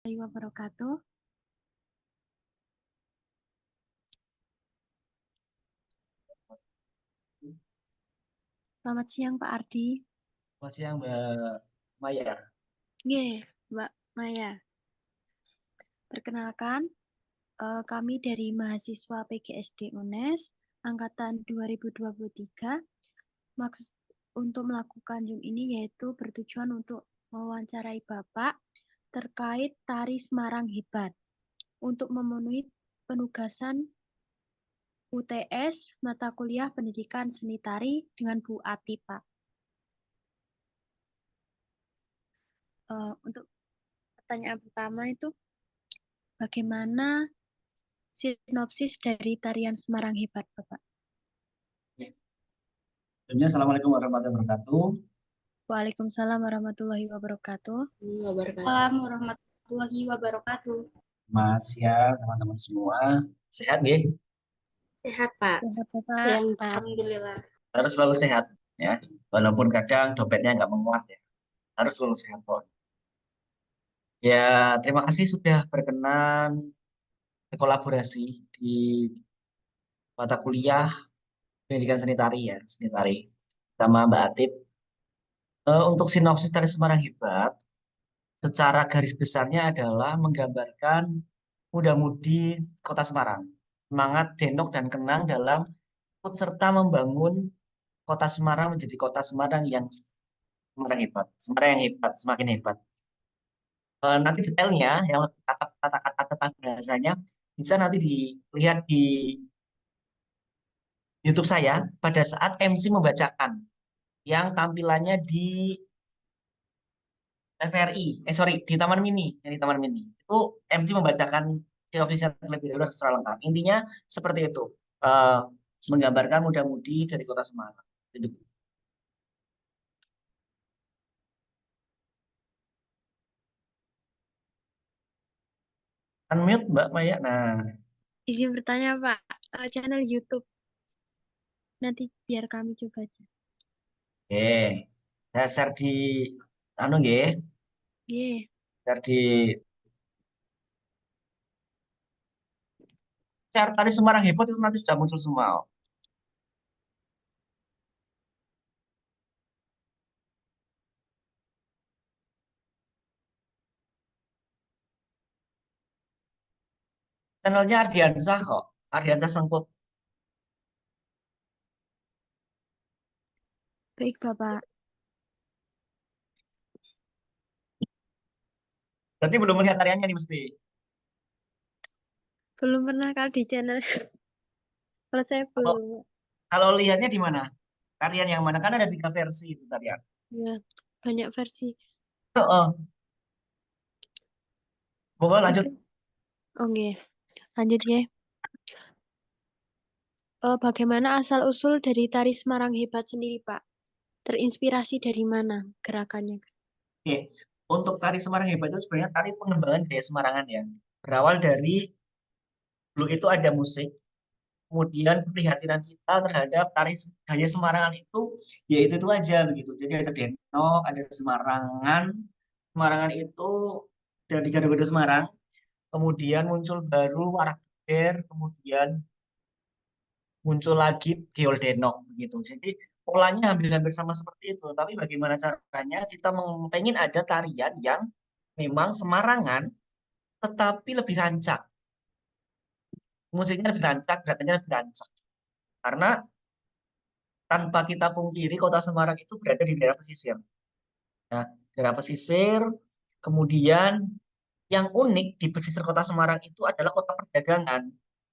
Warahmatullahi wabarakatuh. Selamat siang Pak Ardi. Selamat siang Mbak Maya. Nggih, Mbak Maya. Perkenalkan, kami dari mahasiswa PGSD UNES angkatan 2023 untuk melakukan Zoom ini yaitu bertujuan untuk mewawancarai Bapak terkait Tari Semarang Hebat untuk memenuhi penugasan UTS mata kuliah Pendidikan Seni Tari dengan Bu Ati, Pak. Untuk pertanyaan pertama itu, bagaimana sinopsis dari tarian Semarang Hebat, Bapak? Assalamualaikum warahmatullahi wabarakatuh. Waalaikumsalam warahmatullahi wabarakatuh. Waalaikumsalam warahmatullahi wabarakatuh. Selamat siang teman-teman semua. Sehat nih? Sehat, Pak. Sehat, Bapak. Siang, Pak. Alhamdulillah. Harus selalu sehat ya. Walaupun kadang dompetnya nggak menguat ya. Harus selalu sehat kok. Ya, terima kasih sudah berkenan berkolaborasi di mata kuliah Pendidikan Seni Tari ya, Seni Tari sama Mbak Atip. Untuk sinopsis Tari Semarang Hebat, secara garis besarnya adalah menggambarkan muda-mudi Kota Semarang, semangat denok dan kenang dalam ikut serta membangun Kota Semarang menjadi Kota Semarang yang Semarang hebat, Semarang yang hebat, semakin hebat. Nanti detailnya, yang kata-kata tentang bahasanya bisa nanti dilihat di YouTube saya pada saat MC membacakan yang tampilannya di TVRI, sorry, di Taman Mini, yang di Taman Mini. Itu MC membacakan sinopsisnya terlebih dahulu secara lengkap. Intinya seperti itu, eh, menggambarkan muda-mudi dari Kota Semarang. Jadi, unmute Mbak Maya. Nah, Izin bertanya, Pak. Channel YouTube. Nanti biar kami coba aja. oke. Saya share di anu nggih, Iya. share di share tadi Semarang Hebat itu nanti sudah muncul semua. Channelnya Ardiansah kok, Ardiansah Sengkut. Baik, Bapak. Berarti belum melihat tariannya nih mesti. Belum pernah kali di channel. Kalau saya Kalau belum. kalau lihatnya di mana? Tarian yang mana? Kan ada 3 versi itu tarian. Ya, banyak versi. Oh, pokoknya lanjut. Oke. Oke. Lanjut ya. Bagaimana asal-usul dari Tari Semarang Hebat sendiri, Pak? Terinspirasi dari mana gerakannya? Oke, untuk tari Semarang Hebat itu sebenarnya tari pengembangan gaya Semarangan ya. Berawal dari dulu itu ada musik, kemudian keprihatinan kita terhadap tari gaya Semarangan itu ya itu aja begitu. Jadi ada denok, ada Semarangan. Semarangan itu dari Gado-Gado Semarang, kemudian muncul baru Warak Beber, kemudian muncul lagi Geol Denok begitu. Jadi polanya hampir-hampir sama seperti itu. Tapi bagaimana caranya kita pengen ada tarian yang memang Semarangan tetapi lebih rancak. Musiknya lebih rancak, gerakannya lebih rancak. Karena tanpa kita pungkiri kota Semarang itu berada di daerah pesisir. Nah, daerah pesisir, kemudian yang unik di pesisir kota Semarang itu adalah kota perdagangan.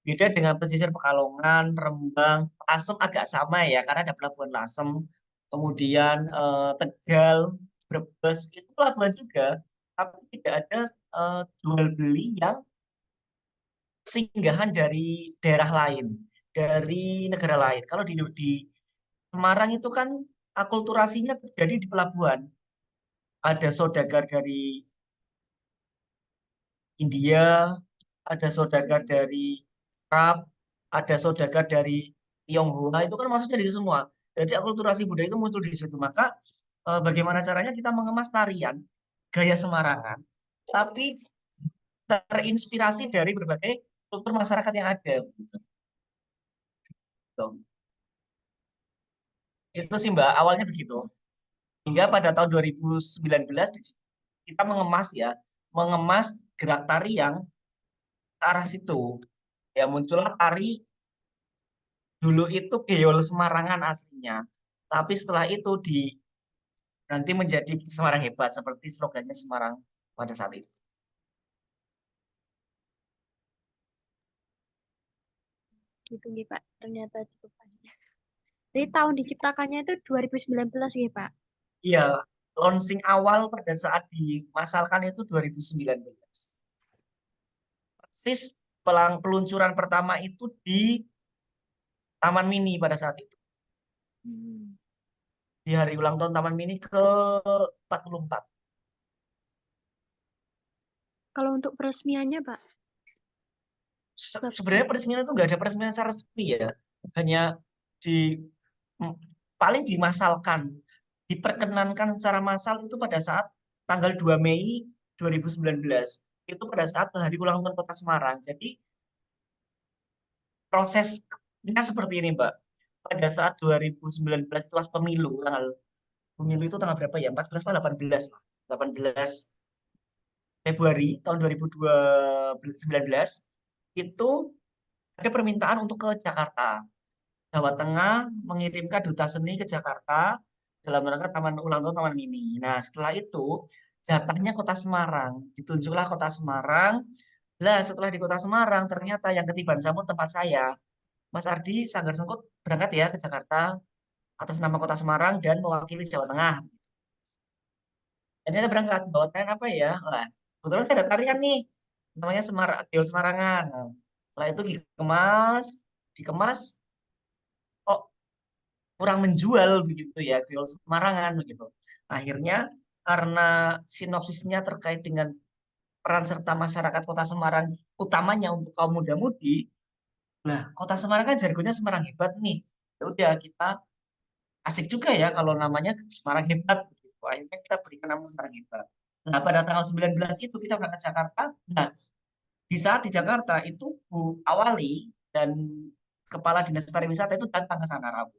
Beda dengan pesisir Pekalongan, Rembang, Lasem agak sama ya, karena ada pelabuhan Lasem. Kemudian Tegal, Brebes, itu pelabuhan juga. Tapi tidak ada jual beli yang singgahan dari daerah lain, dari negara lain. Kalau di Semarang itu kan akulturasinya terjadi di pelabuhan. Ada saudagar dari India, ada saudagar dari Arab, ada saudagar dari Tionghoa, itu kan maksudnya di situ semua. Jadi akulturasi budaya itu muncul di situ. Maka bagaimana caranya kita mengemas tarian gaya Semarangan, tapi terinspirasi dari berbagai kultur masyarakat yang ada. Gitu. Itu sih Mbak, awalnya begitu. Hingga pada tahun 2019 kita mengemas gerak tari yang ke arah situ. Ya muncullah tari dulu itu Geol Semarangan aslinya. Tapi setelah itu nanti menjadi Semarang Hebat seperti slogannya Semarang pada saat itu. Gitu nih Pak, ternyata cukup panjang. Jadi tahun diciptakannya itu 2019 ya Pak? Iya, launching awal pada saat dimasalkan itu 2019. Persis peluncuran pertama itu di Taman Mini pada saat itu. Di hari ulang tahun Taman Mini ke-44. Kalau untuk peresmiannya Pak? Sebenarnya peresmian itu nggak ada peresmian secara resmi ya. Hanya di paling dimasalkan, diperkenankan secara massal itu pada saat tanggal 2 Mei 2019. Itu pada saat hari ulang tahun Kota Semarang. Jadi prosesnya seperti ini, Mbak. Pada saat 2019 itu pas pemilu itu tanggal berapa ya? 14 atau 18 lah. 18 Februari tahun 2019 itu ada permintaan untuk ke Jakarta. Jawa Tengah mengirimkan duta seni ke Jakarta dalam rangka ulang tahun Taman Mini. Nah, setelah itu jatahnya Kota Semarang, ditunjuklah Kota Semarang. Lah, setelah di Kota Semarang ternyata yang ketiban sambut tempat saya, Mas Ardi Sanggar Sengkut berangkat ya ke Jakarta atas nama Kota Semarang dan mewakili Jawa Tengah. Dan dia berangkat bawa tarian apa ya? Lah, kebetulan saya ada tarian nih, namanya Semarangan. Nah, setelah itu dikemas, kok kurang menjual begitu ya, Geol Semarangan begitu. Akhirnya karena sinopsisnya terkait dengan peran serta masyarakat Kota Semarang, utamanya untuk kaum muda-mudi, lah Kota Semarang kan jargonnya Semarang Hebat nih. Ya udah kita asik juga ya kalau namanya Semarang Hebat gitu. Akhirnya kita berikan nama Semarang Hebat. Nah, pada tanggal 19 itu kita berangkat Jakarta. Nah, di saat di Jakarta itu Bu Awali dan Kepala Dinas Pariwisata itu datang ke sana Rabu.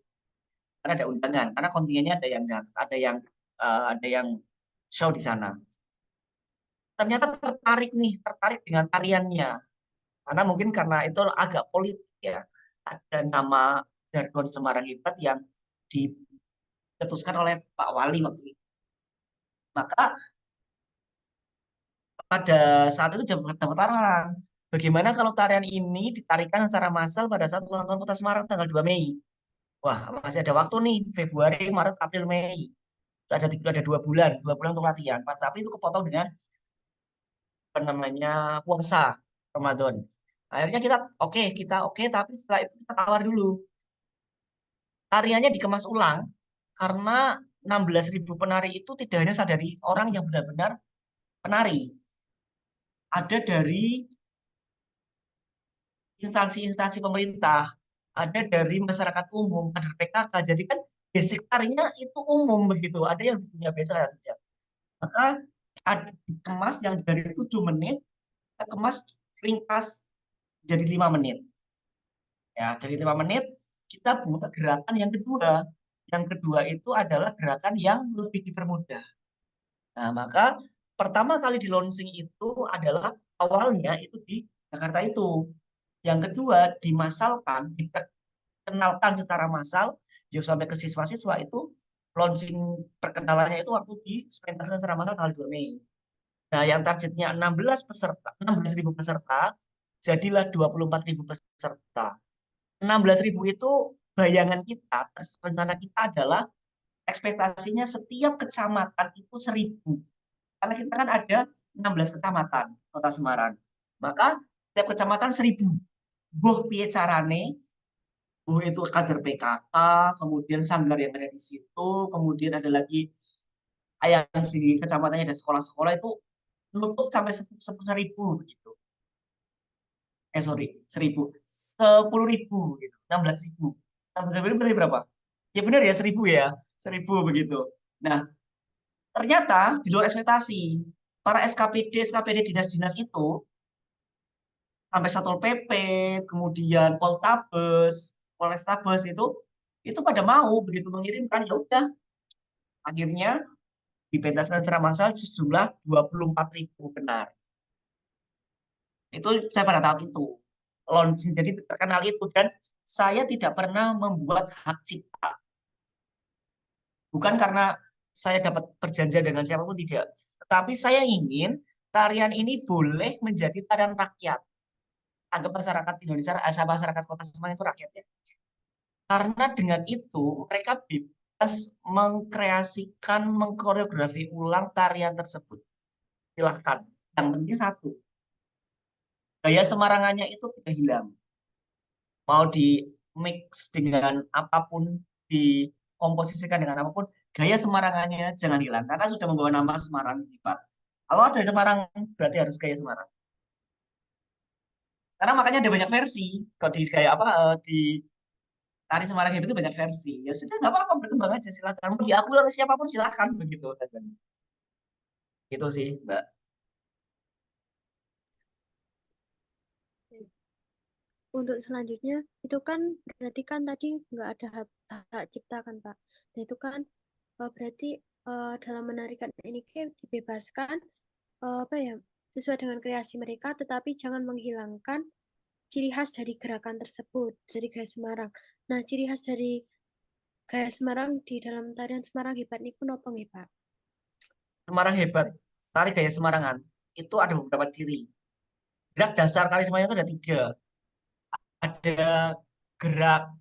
Karena ada undangan, karena kontingennya ada yang show di sana. Ternyata tertarik dengan tariannya. Karena mungkin karena itu agak politik ya. Ada nama jargon Semarang Hebat yang dicetuskan oleh Pak Wali waktu itu. Maka pada saat itu dapat tawaran. Bagaimana kalau tarian ini ditarikan secara massal pada saat ulang tahun Kota Semarang tanggal 2 Mei? Wah, masih ada waktu nih, Februari, Maret, April, Mei. Ada 2 bulan untuk latihan. Pas tapi itu kepotong dengan apa namanya puasa Ramadan. Akhirnya kita oke, tapi setelah itu kita tawar dulu. Tariannya dikemas ulang karena 16.000 penari itu tidak hanya sadari orang yang benar-benar penari. Ada dari instansi-instansi pemerintah, ada dari masyarakat umum, kader PKK. Jadi kan basic tarinya itu umum begitu. Ada yang punya basic, ada tidak. Maka dikemas yang dari 7 menit, kita kemas ringkas jadi 5 menit. Ya, dari 5 menit kita buat gerakan yang kedua. Yang kedua itu adalah gerakan yang lebih dipermudah. Nah, maka pertama kali di launching itu adalah awalnya itu di Jakarta itu. Yang kedua dimasalkan, dikenalkan secara massal, yuk sampai ke siswa-siswa itu launching perkenalannya itu waktu di sepentaskan secara massal tanggal 2 Mei. Nah, yang targetnya 16.000 peserta, jadilah 24.000 peserta. 16.000 itu bayangan kita, rencana kita adalah ekspektasinya setiap kecamatan itu 1.000. Karena kita kan ada 16 kecamatan Kota Semarang. Maka setiap kecamatan 1.000. Buh piye carane, buh itu kader PKK, kemudian sanggar yang ada di situ, kemudian ada lagi yang di kecamatannya ada sekolah-sekolah itu nutup sampai 10.000 begitu. Sorry, 1.000. 10.000 gitu, 16.000. 16.000 berarti berapa? Ya benar ya 1.000 ya. 1.000 begitu. Nah, ternyata di luar ekspektasi, para SKPD dinas-dinas itu sampai Satpol PP, kemudian Polrestabes itu pada mau begitu mengirimkan, ya udah akhirnya dipentaskan secara massal sejumlah 24.000 benar. Itu saya pada tahun itu launching, jadi terkenal itu, dan saya tidak pernah membuat hak cipta. Bukan karena saya dapat perjanjian dengan siapapun, tidak. Tetapi saya ingin tarian ini boleh menjadi tarian rakyat. Anggap masyarakat Indonesia, masyarakat Kota Semarang itu rakyat ya. Karena dengan itu mereka bebas mengkreasikan, mengkoreografi ulang tarian tersebut. Silahkan. Yang penting satu, gaya Semarangannya itu tidak hilang. Mau di mix dengan apapun, dikomposisikan dengan apapun, gaya Semarangannya jangan hilang. Karena sudah membawa nama Semarang Hebat. Kalau ada Semarang, berarti harus gaya Semarang. Karena makanya ada banyak versi. Kalau di kayak apa, di Tari Semarang Hebat itu banyak versi. Ya sudah, nggak apa-apa, berkembang aja, silakan. Mau diakui oleh siapapun silakan begitu. Itu sih, Mbak. Untuk selanjutnya, itu kan berarti kan tadi nggak ada hak cipta kan, Pak. Nah, itu kan berarti dalam menarikan ini dibebaskan apa ya, sesuai dengan kreasi mereka, tetapi jangan menghilangkan ciri khas dari gerakan tersebut, dari gaya Semarang. Nah, ciri khas dari gaya Semarang di dalam tarian Semarang Hebat ini pun apa nih, Pak? Semarang Hebat, tari gaya Semarangan, itu ada beberapa ciri. Gerak dasar tari Semarang itu ada 3. Ada gerak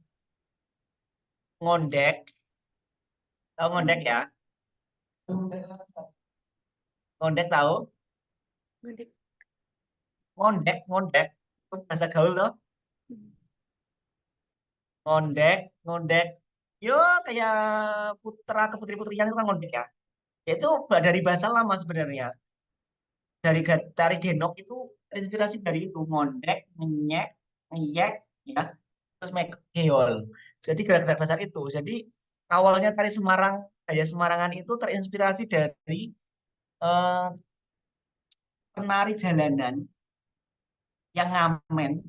ngondek, tahu ngondek ya? Ngondek tahu? Ngondek, ngondek, itu bahasa gaul loh. Ngondek, ngondek. Yo, kayak putra ke putri-putrian itu kan ngondek ya. Itu dari bahasa lama sebenarnya. Dari tari genok itu inspirasi dari itu, ngondek, ngenyek, ngeyek, ya, terus geol. Jadi gerak-gerak dasar itu. Jadi awalnya tari Semarang, gaya Semarangan itu terinspirasi dari eh, penari jalanan yang ngamen,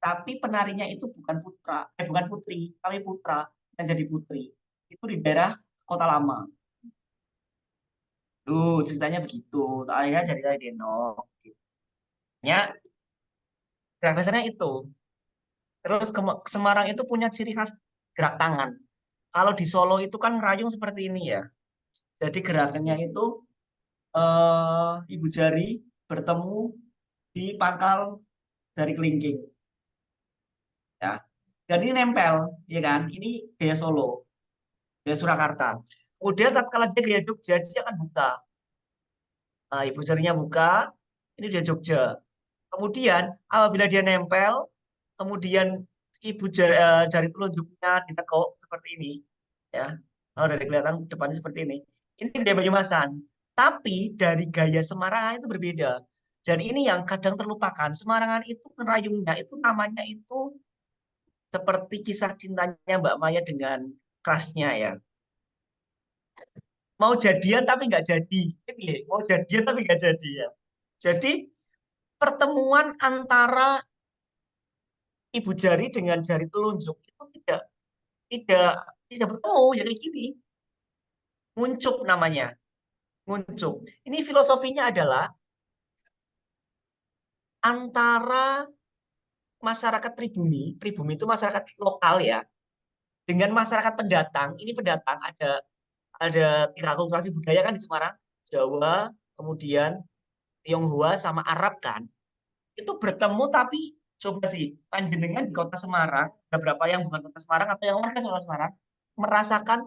tapi penarinya itu bukan bukan putri, tapi putra yang jadi putri. Itu di daerah Kota Lama. Tuh, ceritanya begitu. Akhirnya jadi tari denok. Ya, gerak dasarnya itu. Terus Semarang itu punya ciri khas gerak tangan. Kalau di Solo itu kan rayung seperti ini ya. Jadi gerakannya itu ibu jari bertemu di pangkal jari kelingking. Ya. Dan ini nempel, ya kan? Ini gaya Solo, gaya Surakarta. Kemudian tatkala dia gaya Jogja, dia akan buka. Nah, ibu jarinya buka, ini dia Jogja. Kemudian apabila dia nempel, kemudian jari telunjuknya ditekuk seperti ini, ya. Kalau dari kelihatan depannya seperti ini. Ini gaya Banyumasan. Tapi dari gaya Semarangan itu berbeda. Dan ini yang kadang terlupakan. Semarangan itu ngerayungnya itu namanya itu seperti kisah cintanya Mbak Maya dengan kerasnya ya. Mau jadian tapi nggak jadi. Ini mau jadian tapi nggak jadi ya. Jadi pertemuan antara ibu jari dengan jari telunjuk itu tidak tidak bertemu ya kayak gini. Nguncup namanya, nguncup. Ini filosofinya adalah antara masyarakat pribumi, pribumi itu masyarakat lokal ya, dengan masyarakat pendatang. Ini pendatang ada 3 akulturasi budaya kan di Semarang, Jawa, kemudian Tionghoa sama Arab kan. Itu bertemu tapi coba sih panjenengan di Kota Semarang, ada berapa yang bukan Kota Semarang atau yang warga Kota Semarang merasakan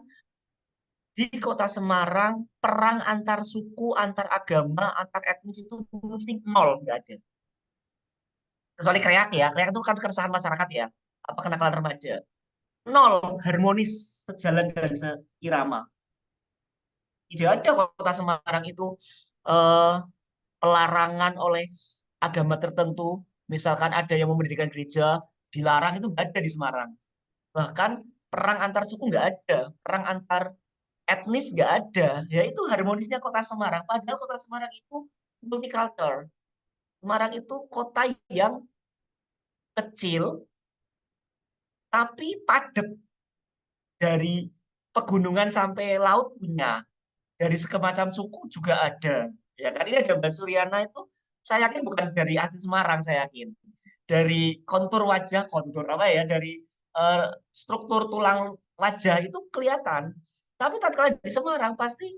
di Kota Semarang perang antar suku, antar agama, antar etnis itu mesti nol, nggak ada. Kecuali kreak ya, kreak itu kan keresahan masyarakat ya, apa kenakalan remaja. Nol, harmonis, sejalan dan seirama. Tidak ada Kota Semarang itu eh, pelarangan oleh agama tertentu, misalkan ada yang mendirikan gereja, dilarang, itu nggak ada di Semarang. Bahkan perang antar suku nggak ada, perang antar etnis nggak ada. Ya itu harmonisnya Kota Semarang. Padahal Kota Semarang itu multicultural. Semarang itu kota yang kecil tapi padat, dari pegunungan sampai laut punya, dari segala macam suku juga ada. Ya kan ini ada Mbak Suryana itu, saya yakin bukan dari asli Semarang, saya yakin. Dari kontur wajah, kontur apa ya, dari struktur tulang wajah itu kelihatan. Tapi tatkala di Semarang pasti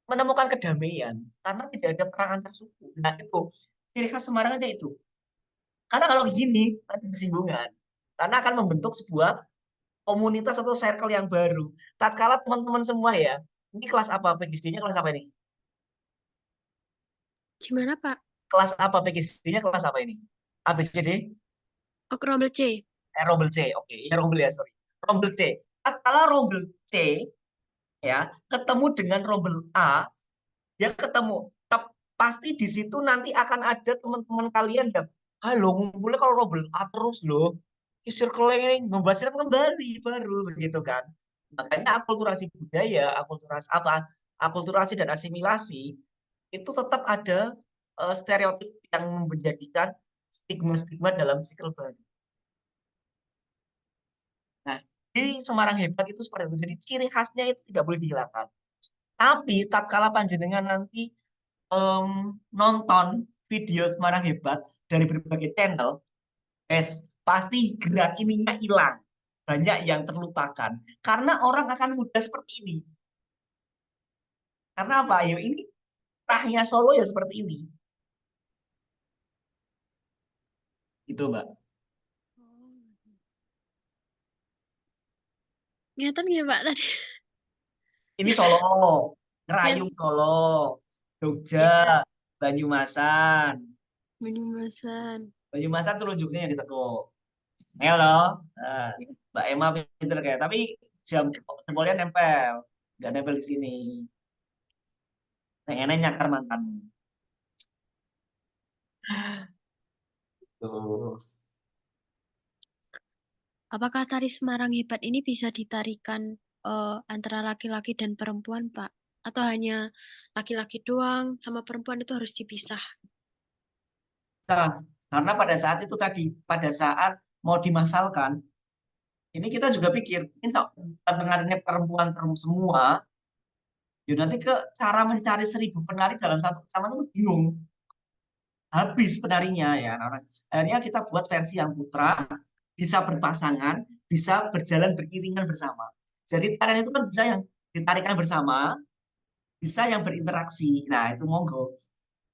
menemukan kedamaian karena tidak ada perang antar suku. Nah itu ciri khas Semarang aja itu. Karena kalau gini ada kesinggungan. Karena akan membentuk sebuah komunitas atau circle yang baru. Tatkala teman-teman semua ya, ini kelas apa PGSD-nya, kelas apa ini? Gimana, Pak? Kelas apa PGSD-nya, kelas apa ini? A, B, C, D? Oh, Rombel C. Rombel C. Oke, ya Rombel ya, sorry. Rombel C. Tatkala Rombel C ya ketemu dengan Rombel A, dia ketemu. Pasti di situ nanti akan ada teman-teman kalian yang, halo, ngumpulnya kalau Rombel A terus loh. Circle ini membahasnya kembali baru begitu kan. Makanya akulturasi budaya, akulturasi apa, akulturasi dan asimilasi itu tetap ada stereotip yang menjadikan stigma-stigma dalam sikl baru. Nah, di Semarang Hebat itu seperti itu. Jadi ciri khasnya itu tidak boleh dihilangkan. Tapi tatkala panjenengan nanti nonton video Semarang Hebat dari berbagai channel, pasti gerak ininya hilang. Banyak yang terlupakan. Karena orang akan mudah seperti ini. Karena apa? Ya ini rahnya Solo ya seperti ini. Gitu, Mbak. Ngeten nggih, Pak, tadi. Ini Solo, Ngerayung Ngeten. Solo, Jogja, Ya, Banyumasan. Banyumasan. Banyumasan tuh tunjuknya yang ditekuk. Halo, nah, Mbak Emma pinter kayak, tapi jempolnya nempel, nggak nempel di sini. Pengennya nyakar mantanmu. Tuh. Apakah tari Semarang Hebat ini bisa ditarikan antara laki-laki dan perempuan, Pak? Atau hanya laki-laki doang sama perempuan itu harus dipisah? Nah, karena pada saat itu tadi, pada saat mau dimasalkan, ini kita juga pikir, ini pendengarnya perempuan semua, ya nanti ke cara mencari 1.000 penari dalam satu kecamatan itu bingung. Habis penarinya ya. Nah, akhirnya kita buat versi yang putra, bisa berpasangan, bisa berjalan beriringan bersama. Jadi tarian itu kan bisa yang ditarikan bersama, bisa yang berinteraksi. Nah, itu monggo.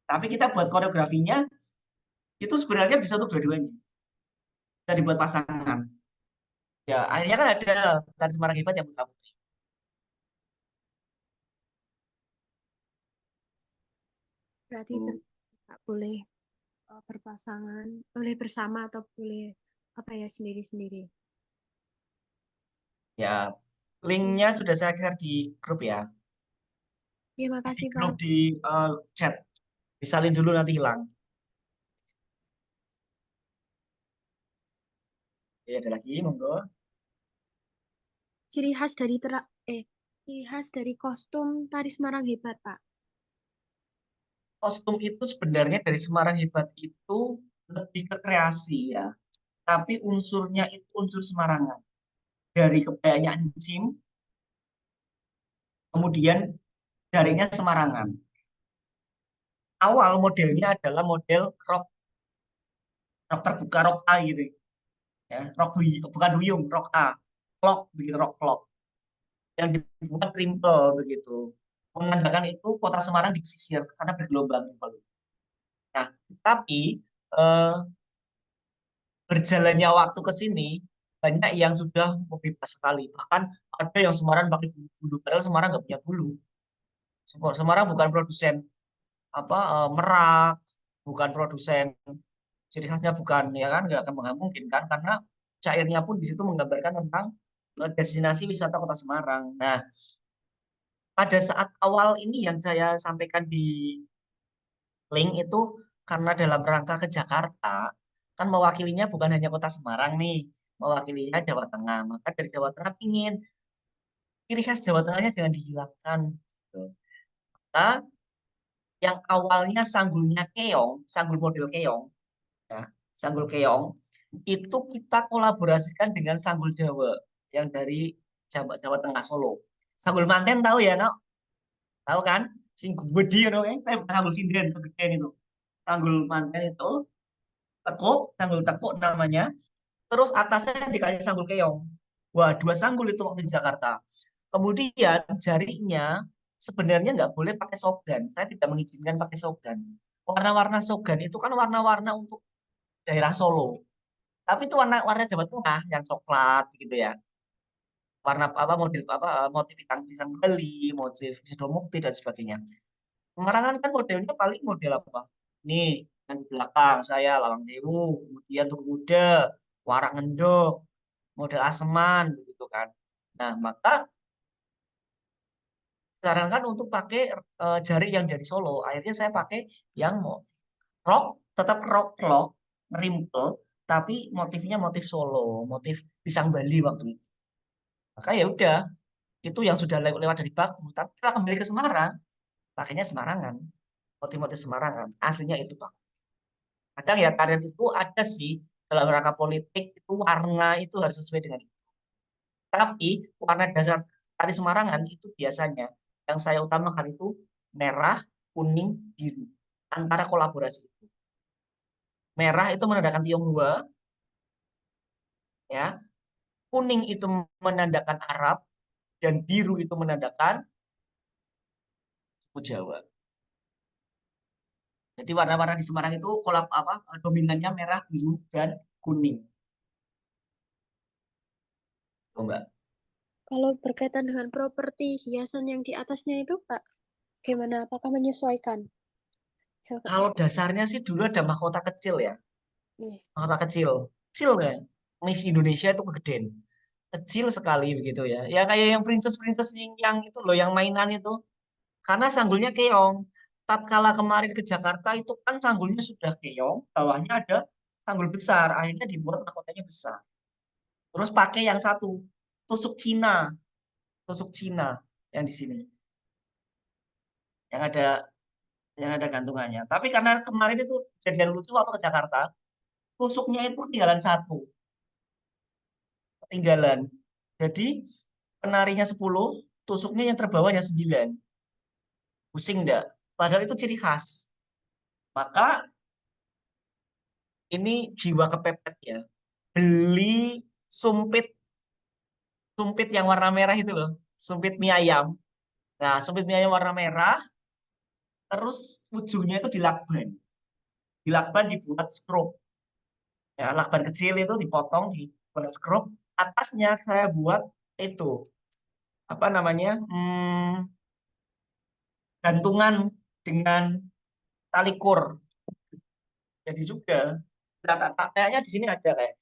Tapi kita buat koreografinya itu sebenarnya bisa untuk dua-duanya. Bisa dibuat pasangan. Ya, akhirnya kan ada tari Semarang Hebat yang putra putri. Berarti tidak boleh berpasangan, boleh bersama atau boleh apa ya sendiri-sendiri. Ya, linknya sudah saya share di grup ya. Terima Di kasih, Pak. grup di chat. Disalin dulu nanti hilang. Ya, ada lagi, monggo. Ciri khas dari ciri khas dari kostum tari Semarang Hebat, Pak. Kostum itu sebenarnya dari Semarang Hebat itu lebih ke kreasi ya. Tapi unsurnya itu unsur Semarangan. Dari kebayanya encim, kemudian jarinya Semarangan. Awal modelnya adalah model rok, rok terbuka, rok A gitu ya. Rok bukan duyung, rok A. Clock begitu, rok clock. Yang dibuat triple begitu. Menandakan itu kota Semarang di pesisir karena bergelombang. Nah, tapi eh, berjalannya waktu ke sini banyak yang sudah bebas sekali. Bahkan ada yang Semarang pakai bulu, padahal Semarang nggak punya bulu. Semarang bukan produsen apa merak, bukan produsen, ciri khasnya bukan, ya kan, nggak akan mungkin kan, karena cairnya pun di situ menggambarkan tentang destinasi wisata Kota Semarang. Nah, pada saat awal ini yang saya sampaikan di link itu karena dalam rangka ke Jakarta, kan mewakilinya bukan hanya Kota Semarang nih, mewakilinya Jawa Tengah. Maka dari Jawa Tengah ingin ciri khas Jawa Tengahnya jangan dihilangkan. Gitu. Maka yang awalnya sanggulnya keong, sanggul model keong, ya, sanggul keong, itu kita kolaborasikan dengan sanggul Jawa yang dari Jawa Tengah Solo. Sanggul manten tahu ya, no? Tahu kan? Sing gede no, sanggul sinden gede itu. Sanggul manten itu tekuk, sanggul tekuk namanya. Terus atasnya dikasih sanggul keong. Wah, dua sanggul itu waktu di Jakarta. Kemudian jarinya sebenarnya nggak boleh pakai shotgun. Saya tidak mengizinkan pakai shotgun. Warna-warna shotgun itu kan warna-warna untuk daerah Solo. Tapi itu warna-warna Jawa Tengah yang coklat gitu ya. Warna apa model apa motif pisang Bali, motif sidomukti dan sebagainya. Pemarangan kan modelnya paling model apa? Nih, yang di belakang saya Lawang Sewu, kemudian Tugu Muda, Warak Ngendok, model Aseman begitu kan. Nah, maka sarankan untuk pakai jari yang dari Solo. Akhirnya saya pakai yang rock, tetap rock clock, rimple, tapi motifnya motif Solo, motif pisang Bali waktu itu. Maka ya udah, itu yang sudah lewat dari baku. Tapi setelah kembali ke Semarang, pakainya Semarangan, motif-motif Semarangan. Aslinya itu Pak. Kadang ya karya itu ada sih dalam rangka politik itu warna itu harus sesuai dengan itu. Tapi warna dasar tari Semarangan itu biasanya yang saya utamakan itu merah, kuning, biru. Antara kolaborasi itu. Merah itu menandakan Tionghoa, ya. Kuning itu menandakan Arab dan biru itu menandakan suku Jawa. Jadi warna-warna di Semarang itu kolab apa? Dominannya merah, biru dan kuning. Oh, enggak. Kalau berkaitan dengan properti hiasan yang di atasnya itu, Pak, gimana? Apakah menyesuaikan? Kalau dasarnya sih dulu ada mahkota kecil ya. Nih, Mahkota kecil. Kecil kan? Miss Indonesia itu kegedean. Kecil sekali begitu ya. Ya kayak yang princess-princess yang itu loh, yang mainan itu. Karena sanggulnya keong. Tatkala kemarin ke Jakarta itu kan sanggulnya sudah keong, bawahnya ada sanggul besar. Akhirnya dibuat mahkotanya besar. Terus pakai yang satu, tusuk Cina yang di sini, yang ada gantungannya. Tapi karena kemarin itu kejadian lucu waktu ke Jakarta, tusuknya itu ketinggalan satu, ketinggalan. Jadi penarinya 10, tusuknya yang terbawahnya 9. Pusing enggak? Padahal itu ciri khas. Maka ini jiwa kepepet ya. Beli sumpit, sumpit yang warna merah itu loh. Sumpit mie ayam. Nah, sumpit mie ayam warna merah, terus ujungnya itu dilakban. Dilakban dibuat skrup. Ya, lakban kecil itu dipotong, dibuat skrup. Atasnya saya buat itu, apa namanya, gantungan dengan tali kur. Jadi juga, kayaknya di sini ada kayak.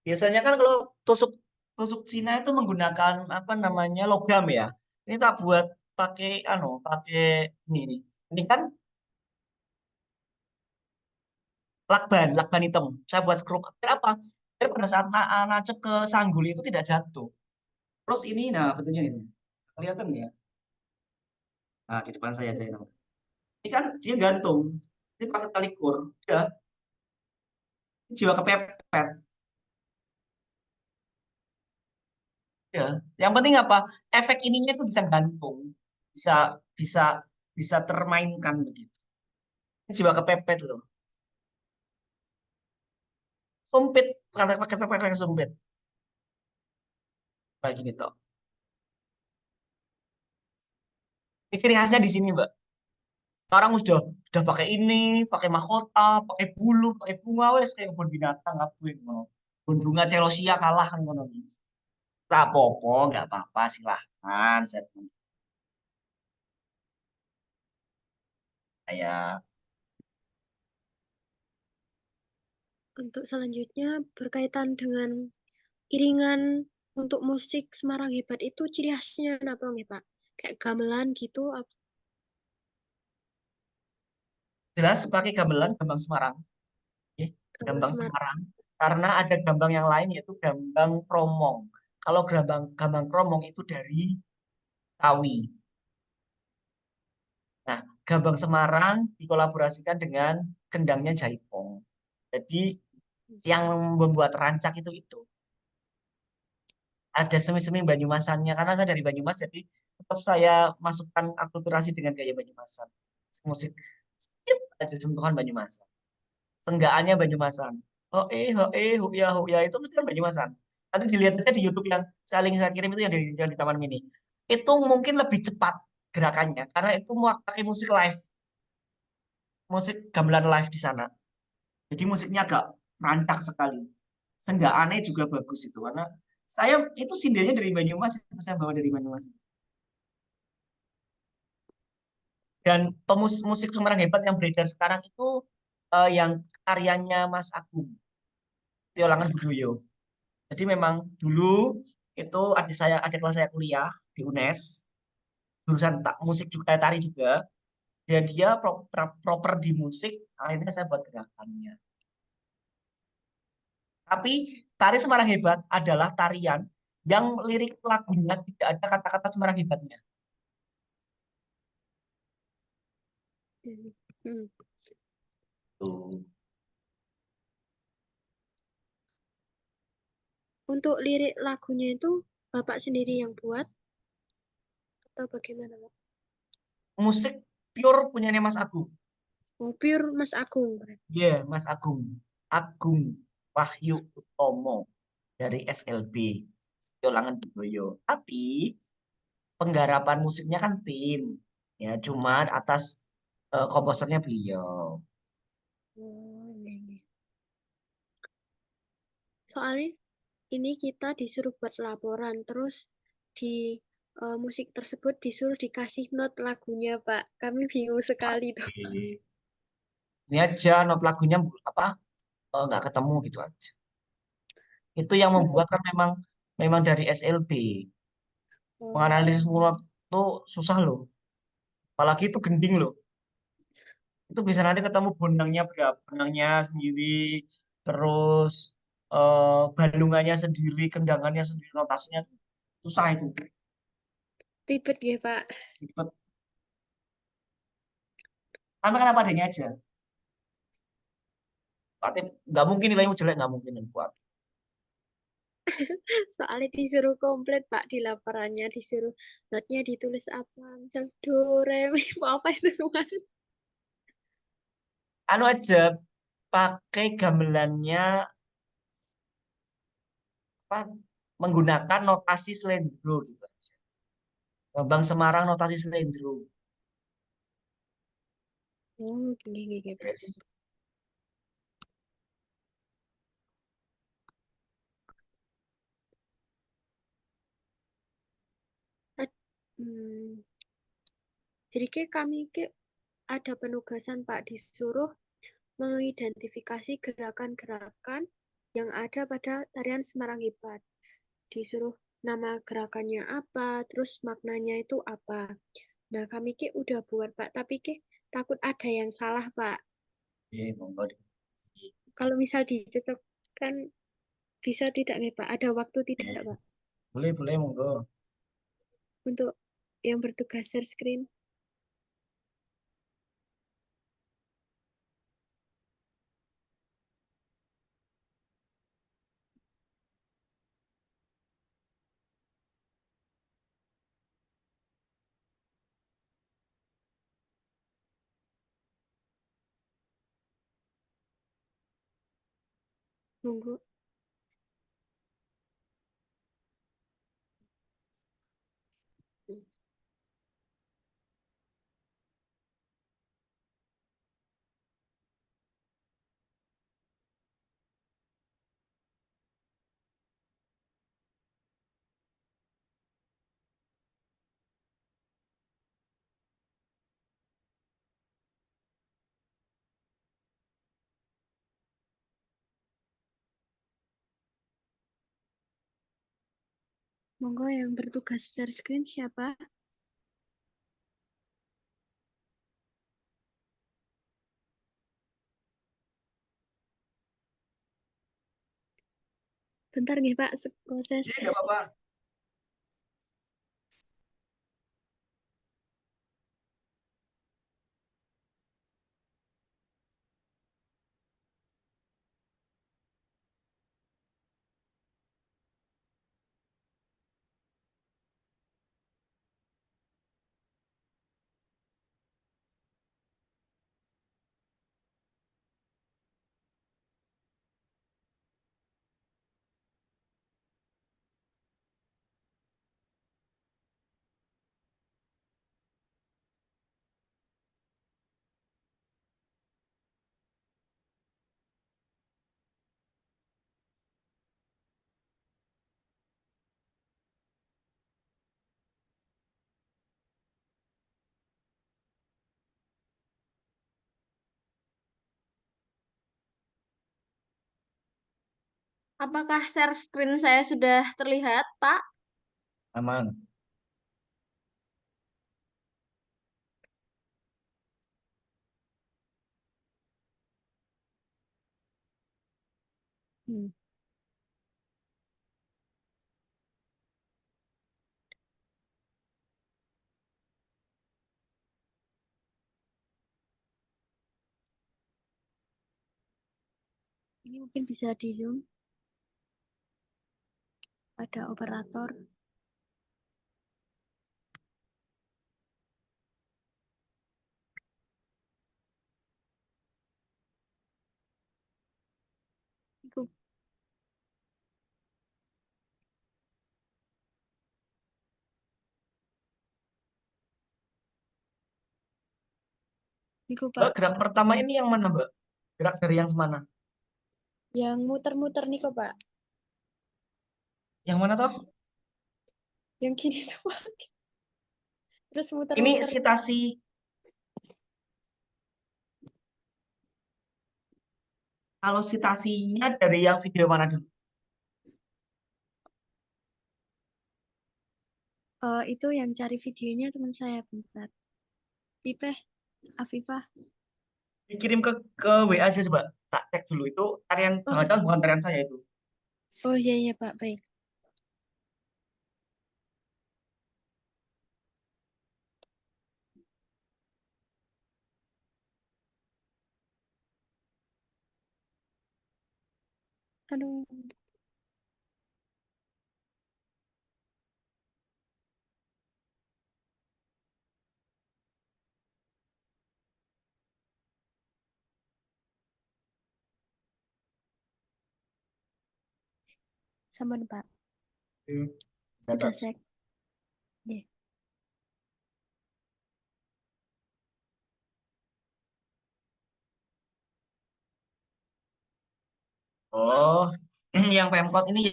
Biasanya kan kalau tusuk tusuk Cina itu menggunakan apa namanya logam ya. Ini tak buat pakai pakai ini nih. Ini kan lakban hitam. Saya buat skrup. Biar apa? Biar pada saat nancep ke sanggul itu tidak jatuh. Terus ini, nah betulnya ini. Kelihatan ya? Nah, di depan saya aja ini. Ini kan dia gantung. Ini pakai tali kur. Udah, jiwa kepepet. Ya. Yang penting apa? Efek ininya itu bisa gantung. Bisa bisa bisa termainkan begitu. Ini jiwa kepepet loh. Sumpit, pakai sumpit. Kayak gini toh. Ini ciri khasnya di sini, Mbak. Sekarang sudah pakai ini, pakai mahkota, pakai bulu, pakai bunga wes kayak kebun binatang ngapain ngono. Kebun bunga celosia kalah kan ngono. Rapopo, nggak apa-apa silahkan. Saya untuk selanjutnya berkaitan dengan iringan untuk musik Semarang Hebat itu ciri khasnya apa nih, Pak? Kayak gamelan gitu, jelas pakai gamelan Gambang Semarang. Ya, gamelan Gambang Semarang. Semarang. Karena ada gambang yang lain yaitu gambang Promong. Kalau Gambang Kromong itu dari Kawi. Nah, Gambang Semarang dikolaborasikan dengan kendangnya Jaipong. Jadi yang membuat rancak itu ada semi-semi Banyumasannya karena saya dari Banyumas jadi tetap saya masukkan akulturasi dengan gaya Banyumasan. Musik sedikit aja sentuhan Banyumasan. Senggaannya Banyumasan. Ho ya itu mesti kan Banyumasan. Nanti dilihat aja di YouTube yang saya kirim itu yang di Taman Mini. Itu mungkin lebih cepat gerakannya karena itu mau pakai musik live, musik gamelan live di sana. Jadi musiknya agak rancak sekali. Senggaannya juga bagus itu karena saya itu sindirnya dari Banyumas itu saya bawa dari Banyumas. Dan musik Semarang Hebat yang beredar sekarang itu yang karyanya Mas Agung Tiolangan Budoyo. Jadi memang dulu itu adik kelas saya kuliah di UNES jurusan musik juga tari juga dan dia proper di musik akhirnya saya buat gerakannya. Tapi tari Semarang Hebat adalah tarian yang lirik lagunya tidak ada kata-kata Semarang Hebatnya. Hmm. Tuh. Untuk lirik lagunya itu Bapak sendiri yang buat atau bagaimana, Pak? Musik pure punyanya Mas Agung. Oh, pure Mas Agung. Iya, Mas Agung. Agung Wahyu Utomo dari SLB. Tiolangan Budoyo. Tapi penggarapan musiknya kan tim. Ya, cuman atas komposernya beliau. Oh, ini. Soalnya ini kita disuruh buat laporan, terus di musik tersebut disuruh dikasih not lagunya, Pak. Kami bingung sekali tuh. Oke. Ini aja not lagunya apa nggak ketemu gitu aja. Itu yang Untuk membuat kan memang memang dari SLB. Menganalisis not itu susah loh. Apalagi itu gending loh. Itu bisa nanti ketemu bonangnya berapa, bonangnya sendiri, terus balungannya sendiri, kendangannya sendiri, notasinya susah itu. ribet ya, Pak. Ribet. Tapi kenapa adanya aja? Berarti nggak mungkin nilainya jelek, nggak mungkin buat. Soalnya disuruh komplit, Pak, di laporannya disuruh notnya ditulis apa, misal do, re, mi, apa itu kemarin. Anu aja, pakai gamelannya apa, menggunakan notasi slendro gitu aja. Bambang Semarang notasi slendro. Oh, gini, gini, Pak. Yes. Hmm, jadi kami ada penugasan, Pak, disuruh mengidentifikasi gerakan-gerakan yang ada pada tarian Semarang Hebat. Disuruh nama gerakannya apa, terus maknanya itu apa. Nah, kami udah buat, Pak, tapi takut ada yang salah, Pak. Monggo. Kalau misal dicocokkan, bisa tidak nih, Pak? Ada waktu tidak, Pak? Boleh, monggo. Untuk yang bertugas share screen. Monggo. Monggo yang bertugas share screen siapa? Bentar nih Pak, proses. Iya, nggak apa-apa. Apakah share screen saya sudah terlihat, Pak? Aman. Hmm. Ini mungkin bisa di zoom. Ada operator. Iku. Iku Mbak, Pak, gerak pertama ini yang mana, Mbak? Gerak dari yang mana? yang muter-muter nih kok Pak. Yang mana toh? Yang kini tuh Pak. Terus Ini muter-muter. citasi. Kalau citasinya dari yang video mana dulu? Itu yang cari videonya teman saya bentar. Tipe Afifah. Dikirim ke WA aja coba. Tak cek dulu itu tarian, Oh, jangan-jangan bukan tarian saya itu. oh iya iya Pak, baik. Aduh, sama nih, Pak. Sudah Catat. cek. Iya. Oh, yang Pemkot ini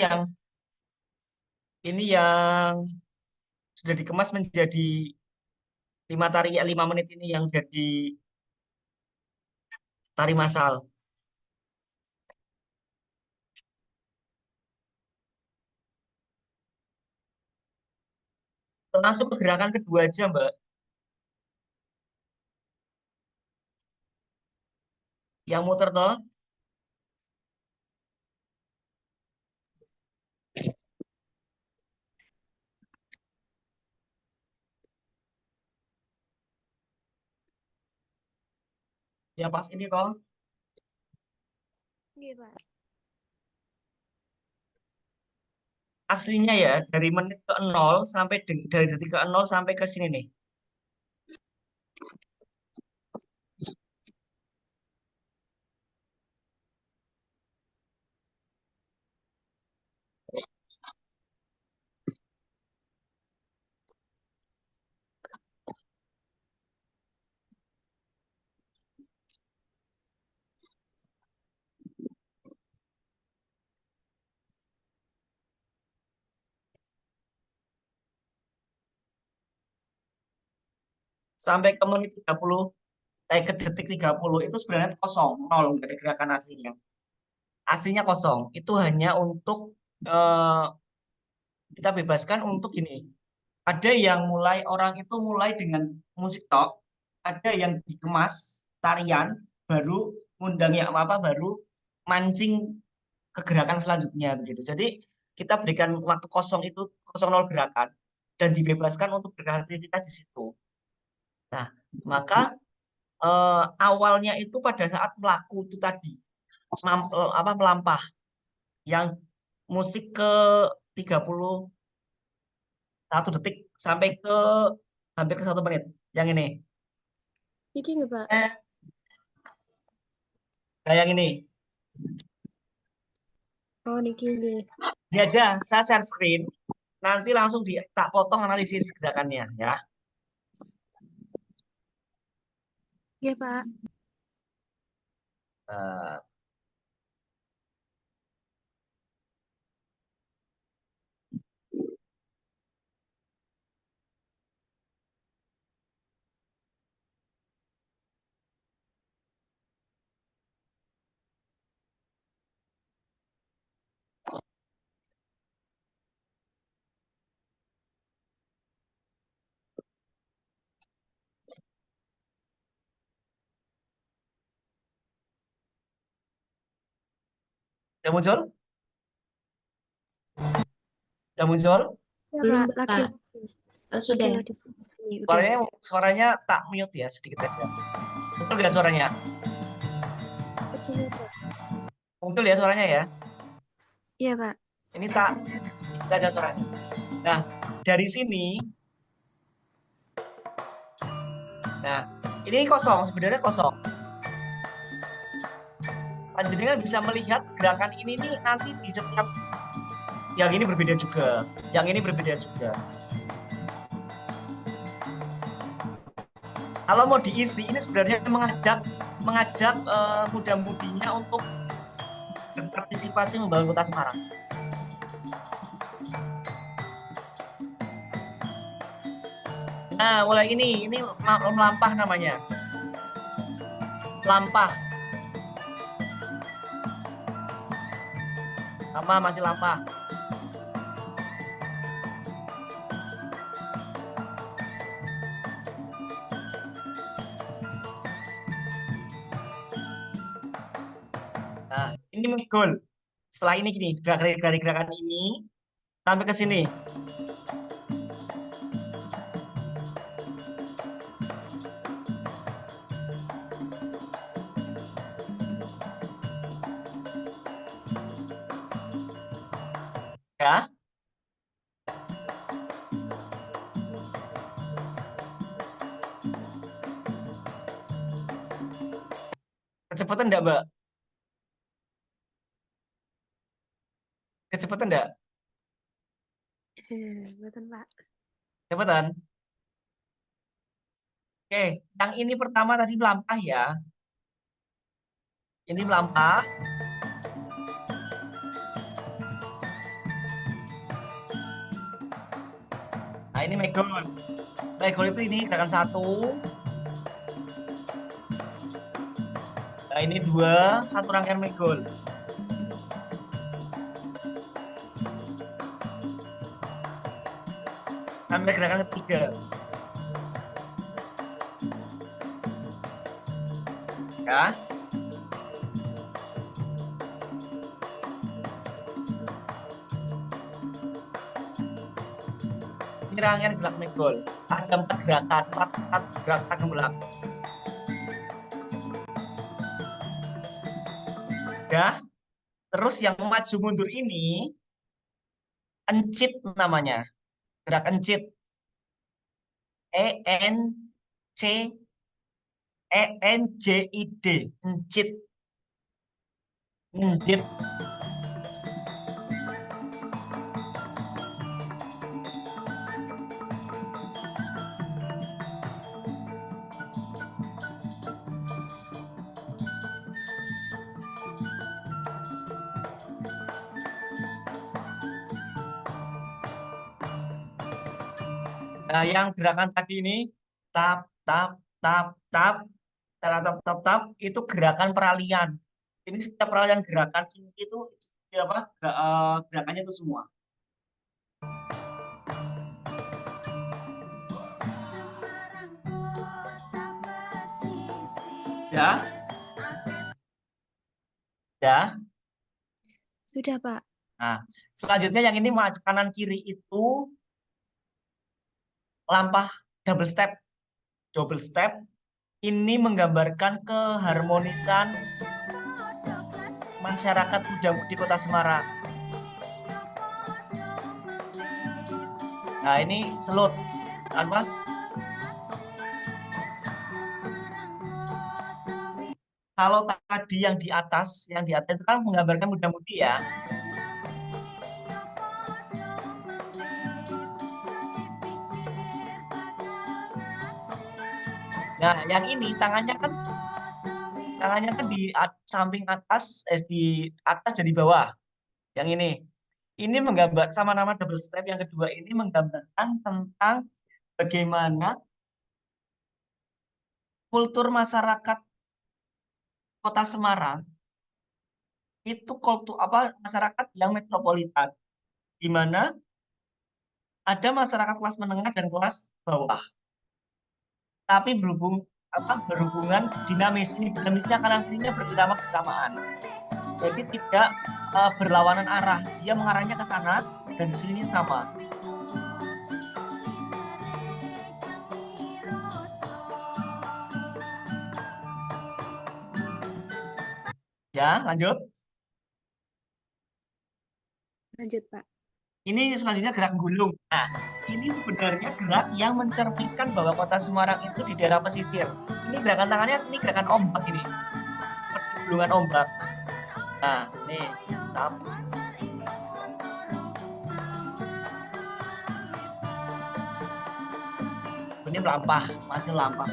yang sudah dikemas menjadi 5 tari 5 menit ini yang jadi tari massal. Langsung ke gerakan kedua aja, Mbak. Yang muter toh. Ya pas ini toh. Iya, Pak. Aslinya ya dari menit ke 0 sampai dari detik ke 0 sampai ke sini nih. Sampai ke menit 30, ke detik 30 itu sebenarnya kosong, nol dari gerakan aslinya. Aslinya kosong. Itu hanya untuk eh, kita bebaskan untuk gini. Ada yang mulai orang itu mulai dengan musik tok, ada yang dikemas tarian, baru ngundang yang apa baru mancing ke gerakan selanjutnya begitu. Jadi kita berikan waktu kosong itu 0 gerakan dan dibebaskan untuk beraktivitas di situ. Nah, maka awalnya itu pada saat melaku itu tadi melampah yang musik ke 31 detik sampai ke hampir ke 1 menit. Yang ini. Iki nggak, Pak? Nah, yang ini. Oh, niki nggih. Ini aja, saya share screen. Nanti langsung tak potong analisis gerakannya ya. Nggih, Pak. Uh, Udah muncul? Udah muncul? Ya, Belum, Pak. Lagi. Pak. Oh, sudah. Lagi. Ini, udah. Suaranya tak mute ya, sedikit aja. Muncul nggak suaranya? Muncul ya suaranya ya? Iya, Pak. Ini tak sedikit aja suaranya. Nah, dari sini, nah ini kosong, sebenarnya kosong. Panjenengan bisa melihat gerakan ini nih nanti di setiap yang ini berbeda juga, yang ini berbeda juga. Kalau mau diisi, ini sebenarnya mengajak muda-mudinya untuk berpartisipasi membangun kota Semarang. Nah, mulai ini melampah namanya. Lampah. Sama masih lampah. Nah, ini goal. Setelah ini gini, gerakan ini sampai ke sini. Ya. Kecepatan enggak, Mbak? Kecepatan enggak? Betul, Pak. Kecepatan. Oke, yang ini pertama tadi melampah ya. Ini melampah. Nah, ini megol. Megol itu ini gerakan 1. Nah, ini 2, 1 rangkaian megol. Sampai gerakan ketiga. Ya. Ini rangkaian gerak megol. Ada 4 gerakan, 4 gerakan gemulak. Ya. Terus yang maju mundur ini encit namanya. Gerak encit. ENCID. Encit. Encit. Nah, yang gerakan tadi ini tap tap tap tap tap itu gerakan peralihan. Ini setiap peralihan gerakan ini itu apa? Gerakannya itu semua. Ya. Ya. Sudah, Pak. Nah, selanjutnya yang ini kanan kiri itu lampah double step. Double step ini menggambarkan keharmonisan masyarakat muda-mudi Kota Semarang. Nah, ini selut. Apa? Kalau tadi yang di atas itu kan menggambarkan muda-mudi ya. Nah, yang ini tangannya kan di samping atas, di atas jadi bawah. Yang ini menggambar sama nama double step. Yang kedua ini menggambarkan tentang bagaimana kultur masyarakat Kota Semarang itu masyarakat yang metropolitan, di mana ada masyarakat kelas menengah dan kelas bawah. Tapi berhubungan dinamis. Ini dinamisnya kanan kirinya berirama bersamaan. Jadi tidak berlawanan arah. Dia mengarahnya ke sana dan di sini sama. Ya, lanjut. Lanjut, Pak. Ini selanjutnya gerak gulung. Nah, ini sebenarnya gerak yang mencerminkan bahwa Kota Semarang itu di daerah pesisir. Ini gerakan tangannya, ini gerakan ombak ini. Gulungan ombak. Nah, nih. Ini melampah, masih melampah.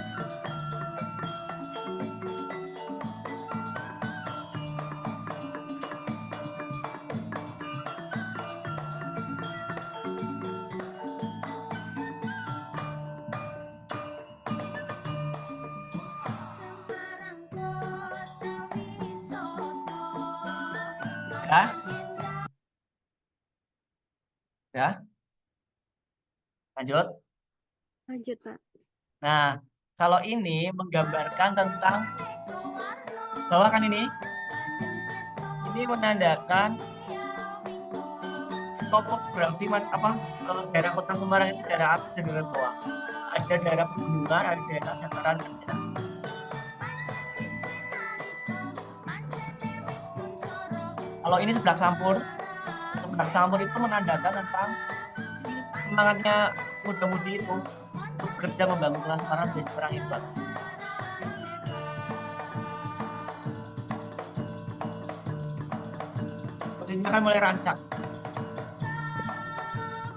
Ya. Lanjut. Lanjut, Pak. Nah, kalau ini menggambarkan tentang bawah kan ini menandakan topografi daerah Kota Semarang itu daerah atas dan daerah bawah. Ada daerah pegunungan, ada daerah dataran. Kalau ini sebelah sampur itu menandakan tentang semangatnya muda-mudi itu untuk bekerja membangun Kota Semarang menjadi perang hebat. Posisinya kan mulai rancak.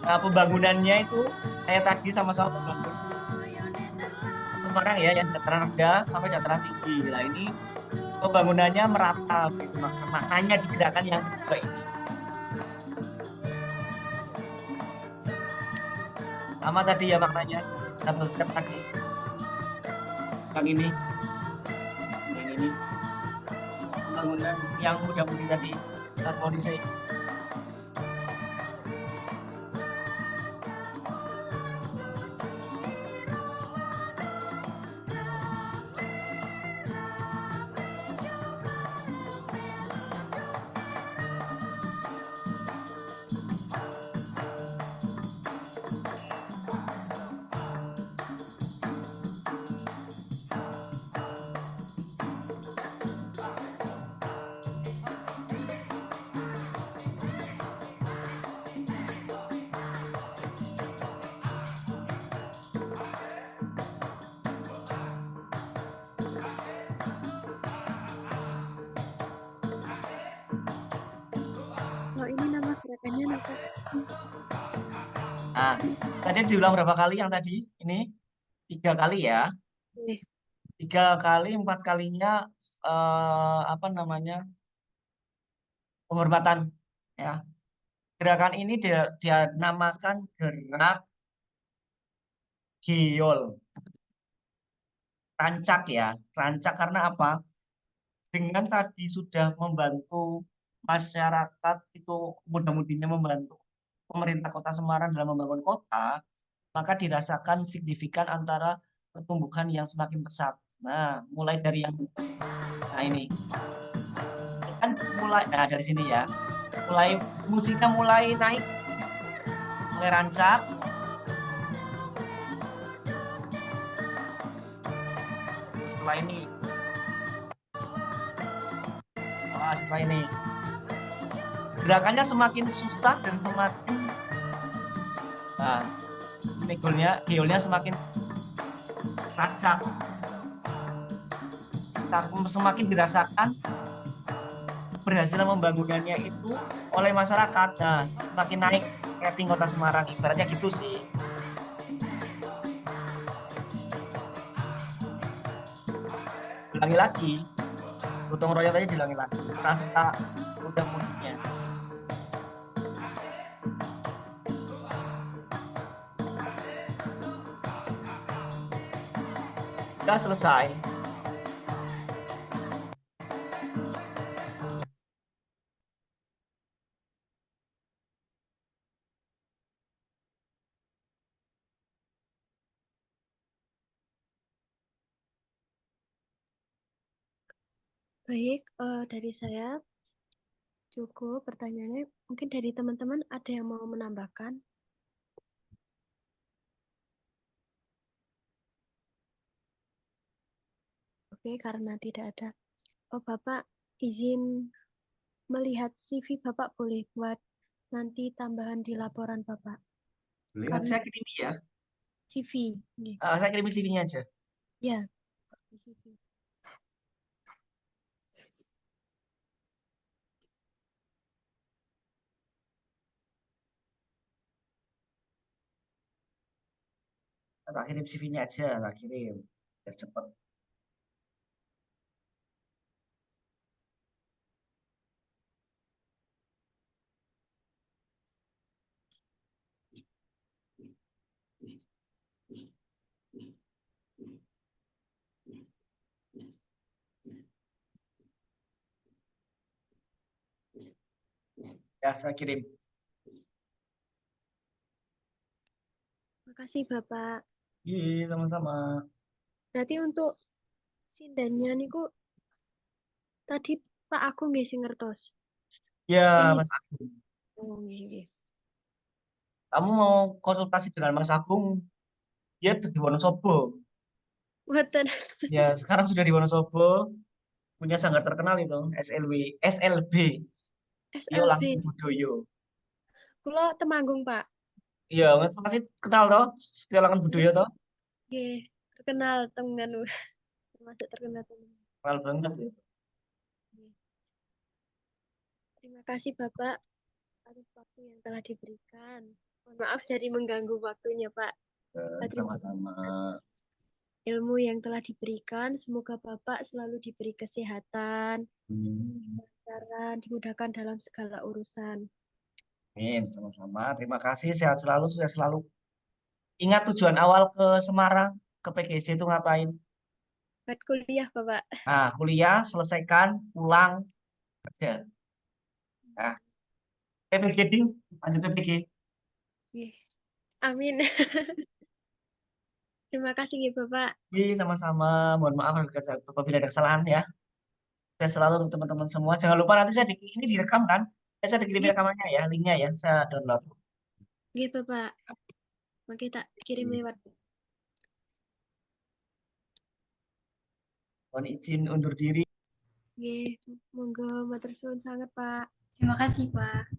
Nah, pembangunannya itu kayak tadi sama-sama pembangun Semarang ya, yang dataran rendah sampai dataran tinggi. Nah, ini pembangunannya merata, gitu maknanya di gerakan yang kedua ini. Sama tadi ya maknanya double step tadi. Yang ini pembangunan yang mudah-mudi tadi harmonisasi. Kalau ini nama gerakannya apa? Nah, tadi diulang berapa kali yang tadi? Ini 3 kali ya. 3 kali, 4 kalinya penghormatan ya. Gerakan ini dia namakan gerak geol. Rancak ya. Rancak karena apa? Dengan tadi sudah membantu masyarakat itu mudah-mudinya membantu pemerintah Kota Semarang dalam membangun kota, maka dirasakan signifikan antara pertumbuhan yang semakin pesat. Nah, mulai dari yang ini kan dari sini ya. Musiknya mulai naik, mulai rancak. Setelah ini gerakannya semakin susah dan semakin geolnya semakin rancak, semakin dirasakan keberhasilan membangunannya itu oleh masyarakat. Nah, semakin naik rating Kota Semarang, ibaratnya gitu sih. Diulangi lagi, gotong royong aja diulangi lagi, rasa udah mudiknya. Udah selesai. Baik, dari saya cukup pertanyaannya. Mungkin dari teman-teman ada yang mau menambahkan? Oke, karena tidak ada. Oh, Bapak izin melihat CV Bapak boleh buat nanti tambahan di laporan Bapak. Karena saya kirim ya. CV. Saya kirim CV-nya aja. Ya, CV. Tak kirim CV-nya aja, tak kirim biar cepat. Ya, saya kirim. Makasih Bapak. Iya, sama-sama. Berarti untuk sindannya niku tadi Pak Agung nggih sing ngertos. Ya, Ini. Mas Agung. Oh, nggih. Kamu mau konsultasi dengan Mas Agung? Dia di Wonosobo. Mboten. Ya, sekarang sudah di Wonosobo. Punya sanggar terkenal itu, SLB. Yo SLB. Langkung Budoyo. Kulo Temanggung, Pak. Iya, Mas masih kenal toh? Setia Langkung Budoyo toh? Nggih, terkenal tengen termasuk terkenal tengen. Kenal banget ya. Terima kasih Bapak atas waktu yang telah diberikan. Mohon maaf dari mengganggu waktunya, Pak. Sama-sama. Ilmu yang telah diberikan, semoga Bapak selalu diberi kesehatan, kelancaran, dimudahkan dalam segala urusan. Amin, sama-sama. Terima kasih, sehat selalu, sudah selalu. Ingat tujuan awal ke Semarang, ke PGC itu ngapain? Buat kuliah, Bapak. Nah, kuliah, selesaikan, pulang, kerja. Nah, PPG ding, lanjut PPG. Amin. Terima kasih ya Bapak. Iya, sama-sama. Mohon maaf apabila ada kesalahan ya. Saya selalu untuk teman-teman semua. Jangan lupa nanti ini direkam kan? Saya dikirim rekamannya ya, linknya ya. Saya download. Iya Bapak. Oke, tak kirim lewat. Mohon izin undur diri. Oke, monggo matur suwun sangat Pak. Terima kasih, Pak.